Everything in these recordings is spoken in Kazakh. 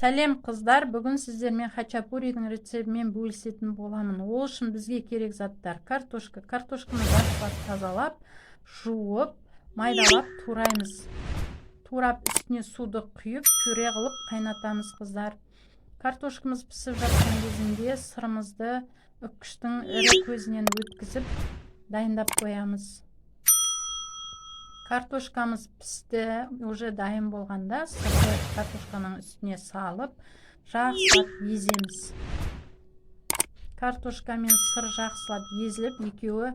Сәлем қыздар, бүгін сіздермен хачапуридің рецептімен бөлісетін боламын. Ол үшін бізге керек заттар: картошка. Картошканы жақсылап тазалап, жуып, майдалап тураймыз. Турап үстіне суды құйып, пюре қылып қайнатамыз қыздар. Картошкамыз пісіп жатқан кезінде сырымызды үккіштің ірі көзінен өткізіп дайындап қоямыз. Картошкамыз пісті, уже дайын болғанда сырды картошканың үстіне салып, жақсылап еземіз. Картошка мен сыр жақсылап езіліп, екеуі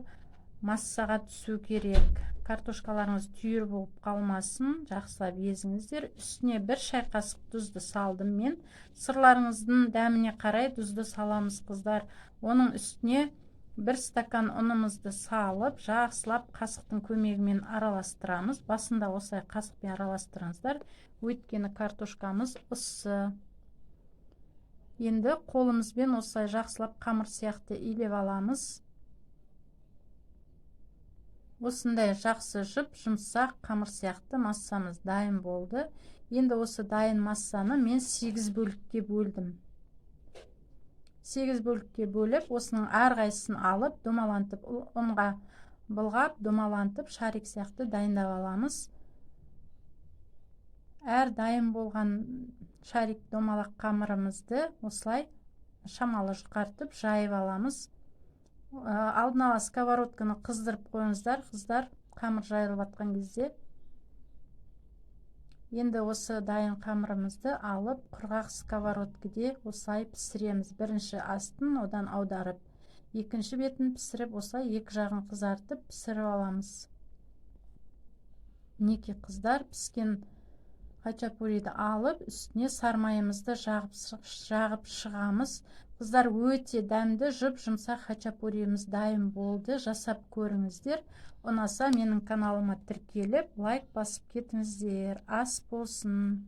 массаға түсу керек. Картошкаларыңыз түйір болып қалмасын, жақсылап езіңіздер. Үстіне 1 шай қасық тұзды салдым мен. Сырларыңыздың дәміне қарай тұзды саламыз қыздар. Оның үстіне 1 стакан ұнымызды салып, жақсылап қасықтың көмегімен араластырамыз. Басында осылай қасықпен араластырыңыздар, өйткені картошкамыз ыссы. Енді қолымызбен осылай жақсылап қамыр сияқты илеп аламыз. Осындай жақсы жұмсақ қамыр сияқты массамыз дайын болды. Енді осы дайын массаны мен 8 бөлікке бөлдім. 8 бөлікке бөліп, осының әрқайсысын алып, домалантып, ұнға былғап, домалантып, шарик сияқты дайындап аламыз. Әр дайын болған шарик домалақ қамырымызды осылай шамалы жұқартып, жайып аламыз. Алдын ала сковородканы қыздырып қойыңыздар, қыздар, қамыр жайылып жатқан кезде. Енді осы дайын қамырымызды алып, құрғақ сковородкіде осылай пісіреміз. Бірінші астын одан аударып, екінші бетін пісіріп, осылай екі жағын қызартып пісіріп аламыз. Мінекей қыздар, піскен хачапуриді алып, үстіне сармайымызды жағып шығамыз. Қыздар, өте дәмді жұмсақ хачапурimiz дайын болды. Жасап көріңіздер. Ұнаса менің каналыма тіркеліп, лайк басып кетіңіздер. Ас болсын.